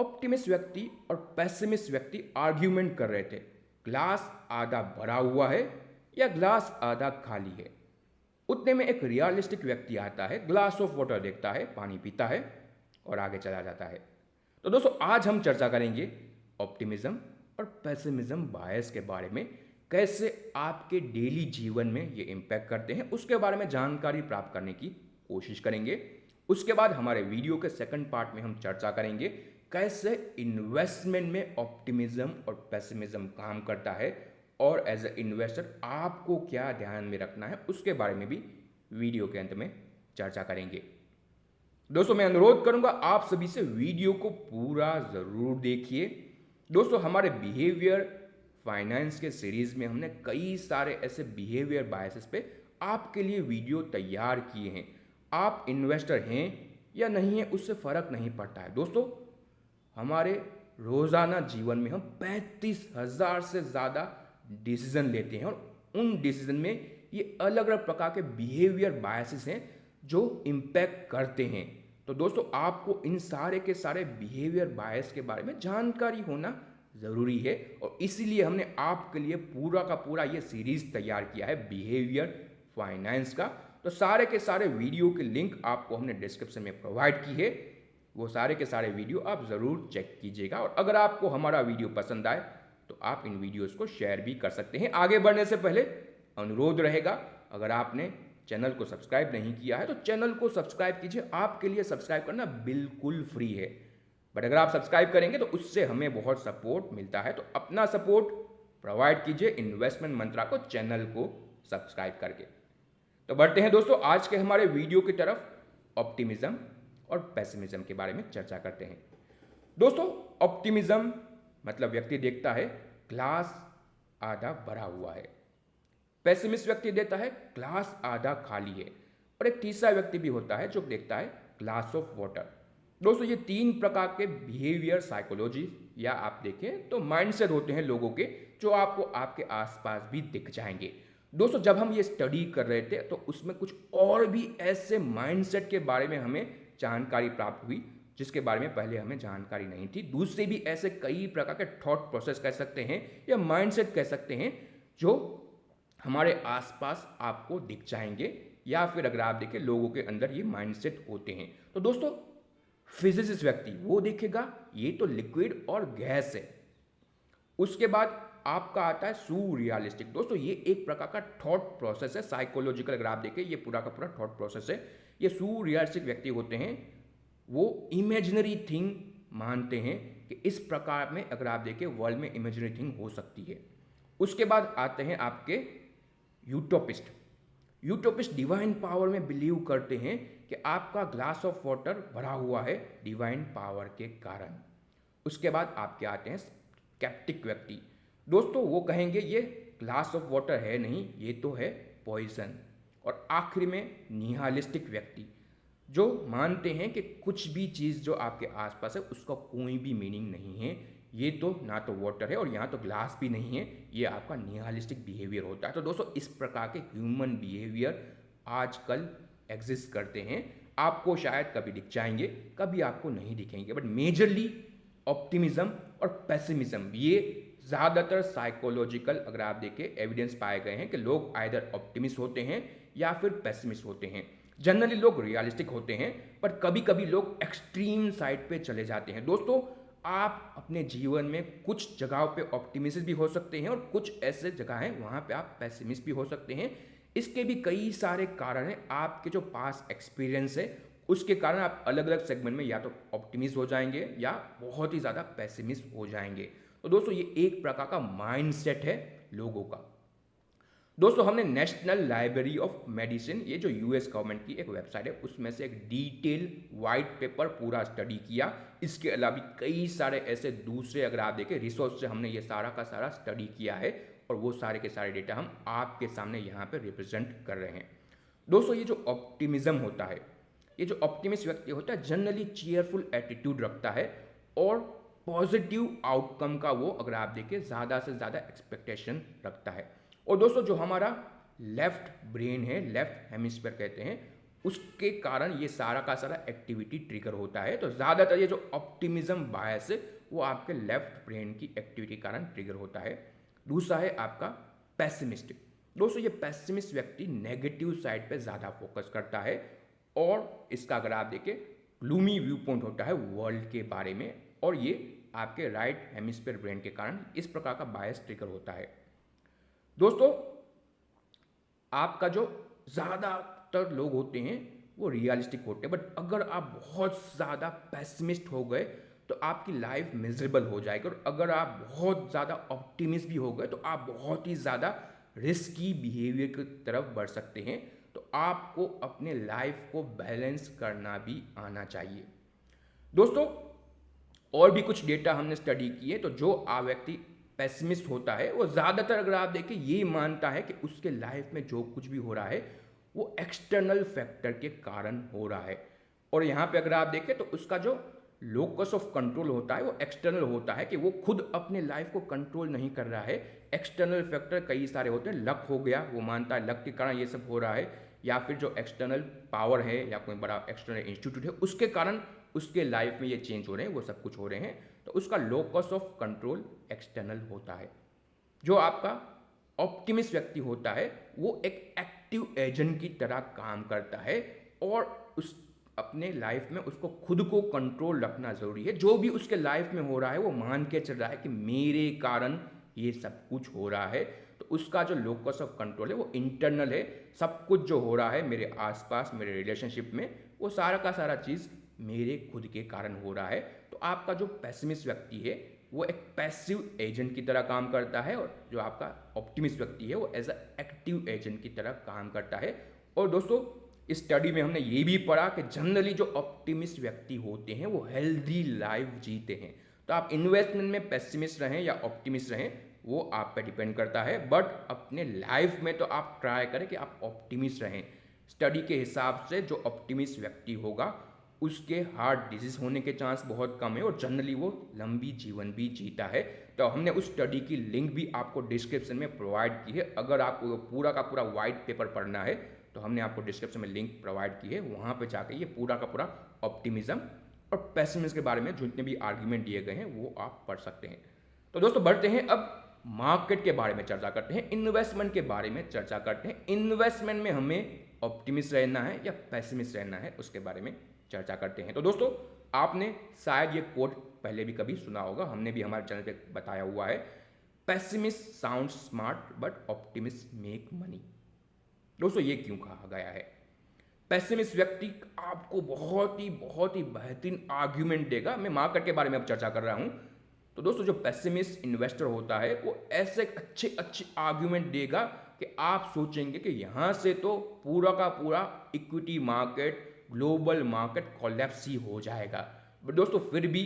Optimist व्यक्ति और pessimist व्यक्ति आर्ग्यूमेंट कर रहे थे, ग्लास आधा भरा हुआ है या ग्लास आधा खाली है। उतने में एक रियलिस्टिक व्यक्ति आता है, ग्लास ऑफ वाटर देखता है, पानी पीता है और आगे चला जाता है। तो दोस्तों आज हम चर्चा करेंगे ऑप्टिमिज्म और पेसिमिज्म बायस के बारे में, कैसे आपके डेली जीवन में ये इम्पैक्ट करते हैं उसके बारे में जानकारी प्राप्त करने की कोशिश करेंगे। उसके बाद हमारे वीडियो के सेकंड पार्ट में हम चर्चा करेंगे कैसे इन्वेस्टमेंट में ऑप्टिमिज्म और पेसिमिज्म काम करता है और एज ए इन्वेस्टर आपको क्या ध्यान में रखना है उसके बारे में भी वीडियो के अंत में चर्चा करेंगे। दोस्तों मैं अनुरोध करूंगा आप सभी से वीडियो को पूरा ज़रूर देखिए। दोस्तों हमारे बिहेवियर फाइनेंस के सीरीज़ में हमने कई सारे ऐसे बिहेवियर बायसेस पे आपके लिए वीडियो तैयार किए हैं। आप इन्वेस्टर हैं या नहीं है उससे फ़र्क नहीं पड़ता है। दोस्तों हमारे रोज़ाना जीवन में हम 35,000 से ज़्यादा डिसीजन लेते हैं और उन डिसीजन में ये अलग अलग प्रकार के बिहेवियर बायसेस हैं जो इम्पैक्ट करते हैं। तो दोस्तों आपको इन सारे के सारे बिहेवियर बायस के बारे में जानकारी होना ज़रूरी है और इसीलिए हमने आपके लिए पूरा का पूरा ये सीरीज़ तैयार किया है बिहेवियर फाइनेंस का। तो सारे के सारे वीडियो के लिंक आपको हमने डिस्क्रिप्शन में प्रोवाइड की है, वो सारे के सारे वीडियो आप ज़रूर चेक कीजिएगा। और अगर आपको हमारा वीडियो पसंद आए तो आप इन वीडियोज़ को शेयर भी कर सकते हैं। आगे बढ़ने से पहले अनुरोध रहेगा, अगर आपने चैनल को सब्सक्राइब नहीं किया है तो चैनल को सब्सक्राइब कीजिए। आपके लिए सब्सक्राइब करना बिल्कुल फ्री है, बट अगर आप सब्सक्राइब करेंगे तो उससे हमें बहुत सपोर्ट मिलता है। तो अपना सपोर्ट प्रोवाइड कीजिए इन्वेस्टमेंट मंत्रा को चैनल को सब्सक्राइब करके। तो बढ़ते हैं दोस्तों आज के हमारे वीडियो की तरफ, ऑप्टिमिज्म और पेसिमिज्म के बारे में चर्चा करते हैं। दोस्तों ऑप्टिमिज्म मतलब व्यक्ति देखता है ग्लास आधा भरा हुआ है, पेसिमिस्ट व्यक्ति देता है ग्लास आधा खाली है और एक तीसरा व्यक्ति भी होता है जो देखता है ग्लास ऑफ वाटर। दोस्तों ये तीन प्रकार के बिहेवियर साइकोलॉजी या आप देखें तो माइंडसेट होते हैं लोगों के, जो आपको आपके आसपास भी दिख जाएंगे। दोस्तों जब हम ये स्टडी कर रहे थे तो उसमें कुछ और भी ऐसे माइंडसेट के बारे में हमें जानकारी प्राप्त हुई जिसके बारे में पहले हमें जानकारी नहीं थी। दूसरे भी ऐसे कई प्रकार के थॉट प्रोसेस कह सकते हैं या माइंडसेट कह सकते हैं जो हमारे आसपास आपको दिख जाएंगे, या फिर अगर आप देखें लोगों के अंदर ये माइंडसेट होते हैं। तो दोस्तों फिजिसिस्ट व्यक्ति वो देखेगा ये तो लिक्विड और गैस है। उसके बाद आपका आता है सूरियलिस्टिक। दोस्तों ये एक प्रकार का थॉट प्रोसेस है, साइकोलॉजिकल अगर आप देखें ये पूरा का पूरा थॉट प्रोसेस है। ये सूरियलिस्टिक व्यक्ति होते हैं, वो इमेजिनरी थिंग मानते हैं कि इस प्रकार में अगर आप देखें वर्ल्ड में इमेजिनरी थिंग हो सकती है। उसके बाद आते हैं आपके यूटोपिस्ट। यूटोपिस्ट डिवाइन पावर में बिलीव करते हैं कि आपका ग्लास ऑफ वाटर भरा हुआ है डिवाइन पावर के कारण। उसके बाद आपके आते हैं स्केप्टिक व्यक्ति। दोस्तों वो कहेंगे ये ग्लास ऑफ वाटर है नहीं, ये तो है पॉइजन। और आखिरी में निहालिस्टिक व्यक्ति जो मानते हैं कि कुछ भी चीज़ जो आपके आसपास है उसका कोई भी मीनिंग नहीं है, ये तो ना तो वाटर है और यहाँ तो ग्लास भी नहीं है, ये आपका निहालिस्टिक बिहेवियर होता है। तो दोस्तों इस प्रकार के ह्यूमन बिहेवियर आजकल एग्जिस्ट करते हैं। आपको शायद कभी दिख जाएंगे, कभी आपको नहीं दिखेंगे, बट मेजरली ऑप्टिमिज्म और पेसिमिज्म ये ज़्यादातर साइकोलॉजिकल अगर आप देखें एविडेंस पाए गए हैं कि लोग आइदर ऑप्टिमिस्ट होते हैं या फिर पेसिमिस्ट होते हैं। जनरली लोग रियलिस्टिक होते हैं, पर कभी कभी लोग एक्सट्रीम साइड पे चले जाते हैं। दोस्तों आप अपने जीवन में कुछ जगहों पे ऑप्टिमिस्ट भी हो सकते हैं और कुछ ऐसे जगह हैं वहाँ पे आप पेसिमिस्ट भी हो सकते हैं। इसके भी कई सारे कारण हैं। आपके जो पास एक्सपीरियंस है उसके कारण आप अलग अलग सेगमेंट में या तो ऑप्टिमिस्ट हो जाएंगे या बहुत ही ज़्यादा पेसिमिस्ट हो जाएंगे। तो दोस्तों ये एक प्रकार का माइंडसेट है लोगों का। दोस्तों हमने नेशनल लाइब्रेरी ऑफ मेडिसिन, ये जो यूएस गवर्नमेंट की एक वेबसाइट है, उसमें से एक डिटेल वाइट पेपर पूरा स्टडी किया। इसके अलावा कई सारे ऐसे दूसरे अगर आप देखें रिसोर्स से हमने ये सारा का सारा स्टडी किया है और वो सारे के सारे डेटा हम आपके सामने यहाँ पे रिप्रेजेंट कर रहे हैं। दोस्तों ये जो ऑप्टिमिज्म होता है, ये जो ऑप्टिमिस्ट व्यक्ति होता है जनरली चीयरफुल एटीट्यूड रखता है और पॉजिटिव आउटकम का वो अगर आप देखें ज़्यादा से ज़्यादा एक्सपेक्टेशन रखता है। और दोस्तों जो हमारा लेफ्ट ब्रेन है, लेफ्ट हेमिस्फीयर कहते हैं, उसके कारण ये सारा का सारा एक्टिविटी ट्रिगर होता है। तो ज़्यादातर ये जो ऑप्टिमिज्म बायस है वो आपके लेफ्ट ब्रेन की एक्टिविटी के कारण ट्रिगर होता है। दूसरा है आपका पेसिमिस्टिक। दोस्तों ये पेसिमिस्ट व्यक्ति नेगेटिव साइड पे ज़्यादा फोकस करता है और इसका अगर आप देखें ग्लूमी व्यू पॉइंट होता है वर्ल्ड के बारे में, और ये आपके राइट हेमिस्फीयर ब्रेन के कारण इस प्रकार का बायस ट्रिगर होता है। दोस्तों आपका जो ज़्यादातर लोग होते हैं वो रियलिस्टिक होते हैं, बट अगर आप बहुत ज़्यादा पेसिमिस्ट हो गए तो आपकी लाइफ मिजरेबल हो जाएगी, और अगर आप बहुत ज़्यादा ऑप्टिमिस्ट भी हो गए तो आप बहुत ही ज़्यादा रिस्की बिहेवियर की तरफ बढ़ सकते हैं। तो आपको अपने लाइफ को बैलेंस करना भी आना चाहिए। दोस्तों और भी कुछ डेटा हमने स्टडी किए, तो जो व्यक्ति पेसिमिस्ट होता है वो ज़्यादातर अगर आप देखें ये मानता है कि उसके लाइफ में जो कुछ भी हो रहा है वो एक्सटर्नल फैक्टर के कारण हो रहा है, और यहाँ पे अगर आप देखें तो उसका जो लोकस ऑफ कंट्रोल होता है वो एक्सटर्नल होता है, कि वो खुद अपने लाइफ को कंट्रोल नहीं कर रहा है। एक्सटर्नल फैक्टर कई सारे होते हैं, लक हो गया, वो मानता है लक के कारण ये सब हो रहा है, या फिर जो एक्सटर्नल पावर है या कोई बड़ा एक्सटर्नल इंस्टीट्यूट है उसके कारण उसके लाइफ में ये चेंज हो रहे हैं, वो सब कुछ हो रहे हैं। तो उसका लोकस ऑफ कंट्रोल एक्सटर्नल होता है। जो आपका ऑप्टिमिस्ट व्यक्ति होता है वो एक एक्टिव एजेंट की तरह काम करता है, और उस अपने लाइफ में उसको खुद को कंट्रोल रखना ज़रूरी है। जो भी उसके लाइफ में हो रहा है वो मान के चल रहा है कि मेरे कारण ये सब कुछ हो रहा है। तो उसका जो लोकस ऑफ कंट्रोल है वो इंटरनल है। सब कुछ जो हो रहा है मेरे आसपास, मेरे रिलेशनशिप में, वो सारा का सारा चीज़ मेरे खुद के कारण हो रहा है। तो आपका जो पेसिमिस्ट व्यक्ति है वो एक पैसिव एजेंट की तरह काम करता है, और जो आपका ऑप्टिमिस्ट व्यक्ति है वो एज अ एक्टिव एजेंट की तरह काम करता है। और दोस्तों इस स्टडी में हमने ये भी पढ़ा कि जनरली जो ऑप्टिमिस्ट व्यक्ति होते हैं वो हेल्दी लाइफ जीते हैं। तो आप इन्वेस्टमेंट में पेसिमिस्ट रहें या ऑप्टिमिस्ट रहें वो आप पे डिपेंड करता है, बट अपने लाइफ में तो आप ट्राई करें कि आप ऑप्टिमिस्ट रहें। स्टडी के हिसाब से जो ऑप्टिमिस्ट व्यक्ति होगा उसके हार्ट डिजीज होने के चांस बहुत कम है, और जनरली वो लंबी जीवन भी जीता है। तो हमने उस स्टडी की लिंक भी आपको डिस्क्रिप्शन में प्रोवाइड की है। अगर आपको पूरा का पूरा वाइट पेपर पढ़ना है तो हमने आपको डिस्क्रिप्शन में लिंक प्रोवाइड की है, वहाँ पे जाकर ये पूरा का पूरा ऑप्टिमिज्म और पेसिमिज्म के बारे में जितने भी आर्ग्यूमेंट दिए गए हैं वो आप पढ़ सकते हैं। तो दोस्तों बढ़ते हैं, अब मार्केट के बारे में चर्चा करते हैं, इन्वेस्टमेंट के बारे में चर्चा करते हैं। इन्वेस्टमेंट में हमें ऑप्टिमिस्ट रहना है या पेसिमिस्ट रहना है उसके बारे में चर्चा करते हैं। तो दोस्तों आपने शायद ये कोट पहले भी कभी सुना होगा, हमने भी हमारे चैनल पे बताया हुआ है, pessimist sound smart but optimist make money. दोस्तों ये क्यों कहा गया है? पेसिमिस्ट व्यक्ति आपको बहुत ही बेहतरीन आर्ग्यूमेंट देगा। मैं मार्केट के बारे में अब चर्चा कर रहा हूं। तो दोस्तों जो पेसिमिस्ट इन्वेस्टर होता है वो ऐसे अच्छे आर्ग्यूमेंट देगा कि आप सोचेंगे कि यहां से तो पूरा का पूरा equity market, global market collapse ही हो जाएगा। बट दोस्तों फिर भी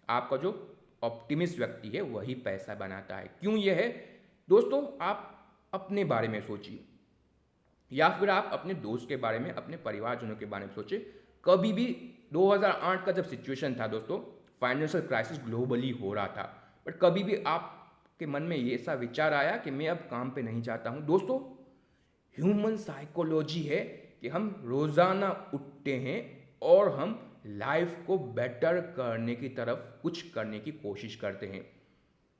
आपका जो ऑप्टिमिस्ट व्यक्ति है वही पैसा बनाता है। क्यों ये है? दोस्तों आप अपने बारे में सोचिए, या फिर आप अपने दोस्त के बारे में, अपने परिवारजनों के बारे में सोचिए। कभी भी 2008 का जब सिचुएशन था दोस्तों, फाइनेंशियल क्राइसिस ग्लोबली हो रहा था, बट कभी भी आपके मन में ये सा विचार आया कि मैं अब काम पे नहीं जाता हूँ? दोस्तों ह्यूमन साइकोलॉजी है कि हम रोज़ाना उठते हैं और हम लाइफ को बेटर करने की तरफ कुछ करने की कोशिश करते हैं।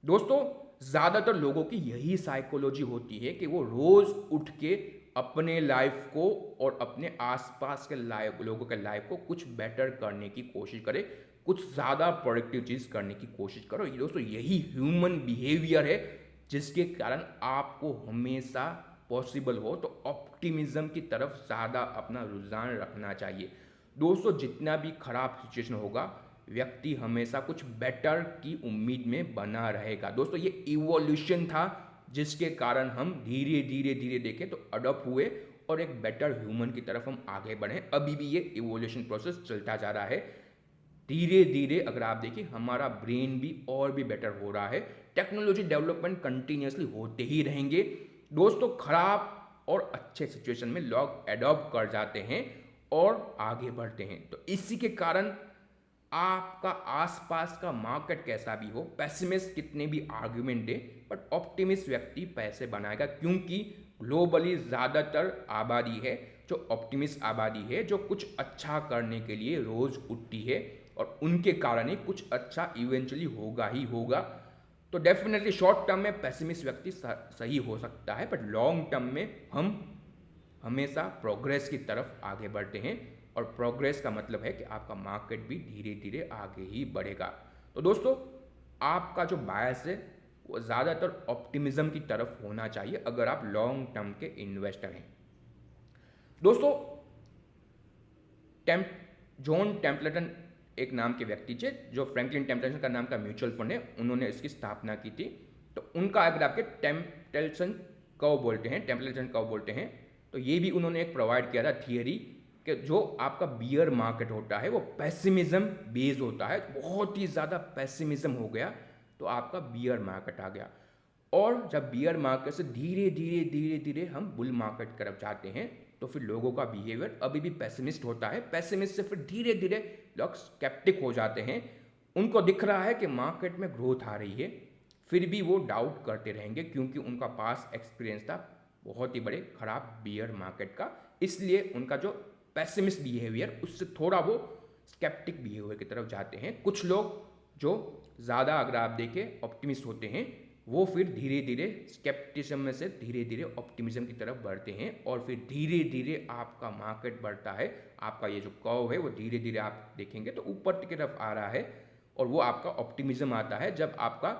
दोस्तों ज़्यादातर लोगों की यही साइकोलॉजी होती है कि वो रोज़ उठ के अपने लाइफ को और अपने आसपास के लोगों के लाइफ को कुछ बेटर करने की कोशिश करें, कुछ ज़्यादा प्रोडक्टिव चीज़ करने की कोशिश करो। ये दोस्तों यही ह्यूमन बिहेवियर है जिसके कारण आपको हमेशा पॉसिबल हो तो ऑप्टिमिज्म की तरफ ज़्यादा अपना रुझान रखना चाहिए। दोस्तों जितना भी खराब सिचुएशन होगा, व्यक्ति हमेशा कुछ बेटर की उम्मीद में बना रहेगा। दोस्तों ये इवोल्यूशन था जिसके कारण हम धीरे धीरे देखें तो अडॉप्ट हुए और एक बेटर ह्यूमन की तरफ हम आगे बढ़े। अभी भी ये इवोल्यूशन प्रोसेस चलता जा रहा है। धीरे धीरे अगर आप देखिए हमारा ब्रेन भी और भी बेटर हो रहा है। टेक्नोलॉजी डेवलपमेंट कंटिन्यूसली होते ही रहेंगे। दोस्तों खराब और अच्छे सिचुएशन में लोग एडॉप्ट कर जाते हैं और आगे बढ़ते हैं। तो इसी के कारण आपका आसपास का मार्केट कैसा भी हो, पेसिमिस्ट कितने भी आर्ग्यूमेंट दे, बट ऑप्टिमिस्ट व्यक्ति पैसे बनाएगा, क्योंकि ग्लोबली ज़्यादातर आबादी है जो ऑप्टिमिस्ट आबादी है, जो कुछ अच्छा करने के लिए रोज उठती है और उनके कारण ही कुछ अच्छा इवेंचुअली होगा ही होगा। तो डेफिनेटली शॉर्ट टर्म में पेसिमिस्ट व्यक्ति सही हो सकता है, बट लॉन्ग टर्म में हम हमेशा प्रोग्रेस की तरफ आगे बढ़ते हैं, और प्रोग्रेस का मतलब है कि आपका मार्केट भी धीरे धीरे आगे ही बढ़ेगा। तो दोस्तों, आपका जो बायस है वो ज़्यादातर ऑप्टिमिज्म की तरफ होना चाहिए अगर आप लॉन्ग टर्म के इन्वेस्टर हैं। दोस्तों, जॉन टेम्पल्टन एक नाम के व्यक्ति थे, जो फ्रैंकलिन टेम्पल्टन का नाम का म्यूचुअल फंड है, उन्होंने इसकी स्थापना की थी। तो उनका अगर आपके टेम्पल्टन कर्व बोलते हैं, तो ये भी उन्होंने एक प्रोवाइड किया था थियरी कि जो आपका बियर मार्केट होता है वो पेसिमिज्म बेस्ड होता है। बहुत ही ज़्यादा पेसिमिज्म हो गया तो आपका बियर मार्केट आ गया, और जब बियर मार्केट से धीरे धीरे हम बुल मार्केट की तरफ जाते हैं तो फिर लोगों का बिहेवियर अभी भी पेसिमिस्ट होता है। पेसिमिस्ट से फिर धीरे धीरे लोग स्केप्टिक हो जाते हैं। उनको दिख रहा है कि मार्केट में ग्रोथ आ रही है, फिर भी वो डाउट करते रहेंगे क्योंकि उनका पास एक्सपीरियंस था बहुत ही बड़े खराब बियर मार्केट का। इसलिए उनका जो पेसिमिस्ट बिहेवियर उससे थोड़ा वो स्केप्टिक बिहेवियर की तरफ जाते हैं। कुछ लोग जो ज़्यादा अगर आप देखें ऑप्टिमिस्ट होते हैं, वो फिर धीरे धीरे स्केप्टिज्म में से धीरे धीरे ऑप्टिमिज्म की तरफ बढ़ते हैं, और फिर धीरे धीरे आपका मार्केट बढ़ता है। आपका ये जो कर्व है वो धीरे धीरे आप देखेंगे तो ऊपर की तरफ आ रहा है, और वो आपका ऑप्टिमिज्म आता है जब आपका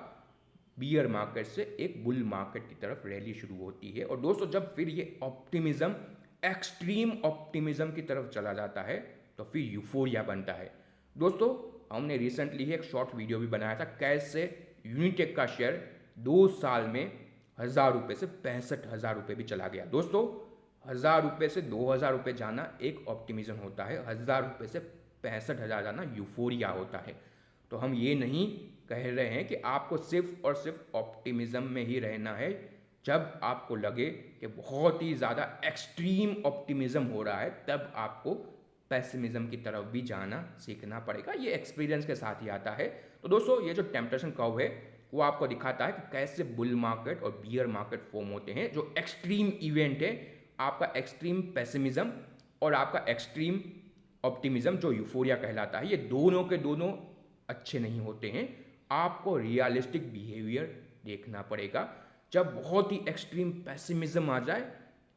बियर मार्केट से एक बुल मार्केट की तरफ रैली शुरू होती है। और दोस्तों, जब फिर ये ऑप्टिमिज्म एक्सट्रीम ऑप्टिमिज्म की तरफ चला जाता है तो फिर यूफोरिया बनता है। दोस्तों, हमने रिसेंटली ही एक शॉर्ट वीडियो भी बनाया था कैसे यूनिटेक का शेयर 2 साल में 1000 रुपये से 65,000 रुपये भी चला गया। दोस्तों, 1000 रुपये से 2000 रुपये जाना एक ऑप्टिमिज्म होता है, 1000 रुपये से 65,000 जाना यूफोरिया होता है। तो हम ये नहीं कह रहे हैं कि आपको सिर्फ और सिर्फ ऑप्टिमिज्म में ही रहना है। जब आपको लगे कि बहुत ही ज़्यादा एक्सट्रीम ऑप्टिमिज्म हो रहा है तब आपको पेसिमिज्म की तरफ भी जाना सीखना पड़ेगा। ये एक्सपीरियंस के साथ ही आता है। तो दोस्तों, ये जो टेम्पटेशन कर्व है वो आपको दिखाता है कि कैसे बुल मार्केट और बियर मार्केट फॉर्म होते हैं। जो एक्सट्रीम इवेंट है आपका एक्सट्रीम पेसिमिज्म और आपका एक्सट्रीम ऑप्टिमिज्म जो यूफोरिया कहलाता है, ये दोनों के दोनों अच्छे नहीं होते हैं। आपको रियलिस्टिक बिहेवियर देखना पड़ेगा। जब बहुत ही एक्सट्रीम पेसिमिज्म आ जाए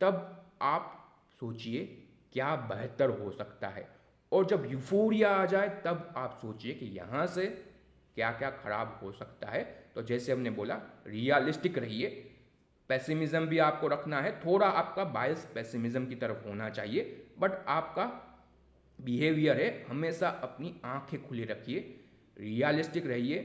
तब आप सोचिए क्या बेहतर हो सकता है, और जब यूफोरिया आ जाए तब आप सोचिए कि यहाँ से क्या क्या खराब हो सकता है। तो जैसे हमने बोला, रियलिस्टिक रहिए। पेसिमिज्म भी आपको रखना है, थोड़ा आपका बायस पेसिमिज्म की तरफ होना चाहिए, बट आपका बिहेवियर है हमेशा अपनी आंखें खुली रखिए, रियलिस्टिक रहिए।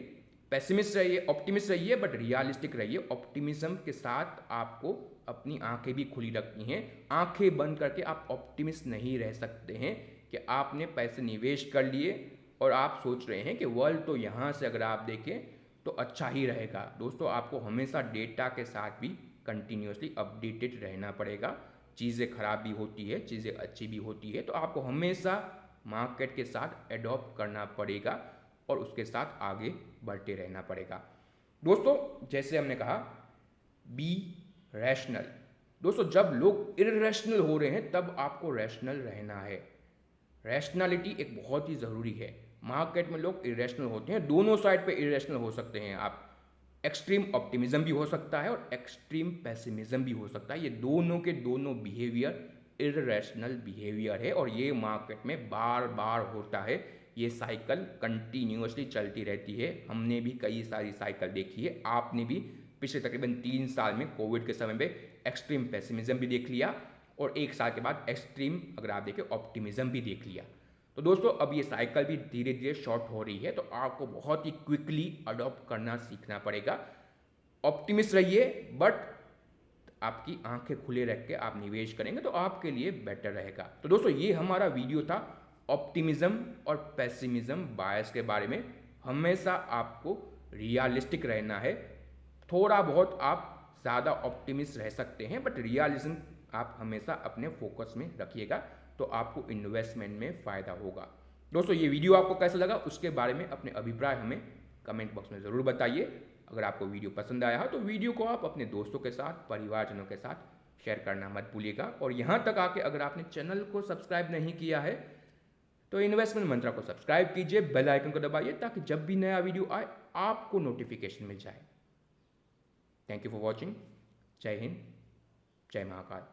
पेसिमिस्ट रहिए, ऑप्टिमिस्ट रहिए, बट रियलिस्टिक रहिए। ऑप्टिमिज्म के साथ आपको अपनी आंखें भी खुली रखनी हैं। आंखें बंद करके आप ऑप्टिमिस्ट नहीं रह सकते हैं कि आपने पैसे निवेश कर लिए और आप सोच रहे हैं कि वर्ल्ड तो यहाँ से अगर आप देखें तो अच्छा ही रहेगा। दोस्तों, आपको हमेशा डेटा के साथ भी कंटिन्यूसली अपडेटेड रहना पड़ेगा। चीज़ें खराब भी होती है, चीज़ें अच्छी भी होती है, तो आपको हमेशा मार्केट के साथ एडॉप्ट करना पड़ेगा और उसके साथ आगे बढ़ते रहना पड़ेगा। दोस्तों, जैसे हमने कहा, बी रैशनल। दोस्तों, जब लोग इररेशनल हो रहे हैं तब आपको रैशनल रहना है। रैशनैलिटी एक बहुत ही ज़रूरी है। मार्केट में लोग इरेशनल होते हैं, दोनों साइड पे इरेशनल हो सकते हैं आप। एक्सट्रीम ऑप्टिमिज्म भी हो सकता है और एक्सट्रीम पेसिमिज्म भी हो सकता है। ये दोनों के दोनों बिहेवियर इरेशनल बिहेवियर है और ये मार्केट में बार बार होता है। ये साइकिल कंटिन्यूसली चलती रहती है। हमने भी कई सारी साइकिल देखी है, आपने भी पिछले तकरीबन 3 साल में कोविड के समय में एक्सट्रीम पेसिमिज्म भी देख लिया और 1 साल के बाद एक्सट्रीम अगर आप देखें ऑप्टिमिज्म भी देख लिया। तो दोस्तों, अब ये साइकिल भी धीरे धीरे शॉर्ट हो रही है, तो आपको बहुत ही क्विकली अडॉप्ट करना सीखना पड़ेगा। ऑप्टिमिस्ट रहिए, बट आपकी आंखें खुले रख के आप निवेश करेंगे तो आपके लिए बेटर रहेगा। तो दोस्तों, ये हमारा वीडियो था ऑप्टिमिज्म और पेसिमिज्म बायस के बारे में। हमेशा आपको रियलिस्टिक रहना है। थोड़ा बहुत आप ज़्यादा ऑप्टिमिस्ट रह सकते हैं, बट रियलिज्म आप हमेशा अपने फोकस में रखिएगा, तो आपको इन्वेस्टमेंट में फ़ायदा होगा। दोस्तों, ये वीडियो आपको कैसा लगा उसके बारे में अपने अभिप्राय हमें कमेंट बॉक्स में ज़रूर बताइए। अगर आपको वीडियो पसंद आया हो तो वीडियो को आप अपने दोस्तों के साथ, परिवारजनों के साथ शेयर करना मत भूलिएगा। और यहाँ तक आके अगर आपने चैनल को सब्सक्राइब नहीं किया है तो इन्वेस्टमेंट मंत्रा को सब्सक्राइब कीजिए, बेल आइकन को दबाइए ताकि जब भी नया वीडियो आए आपको नोटिफिकेशन मिल जाए। Thank you for watching. जय हिंद, जय महाकाल।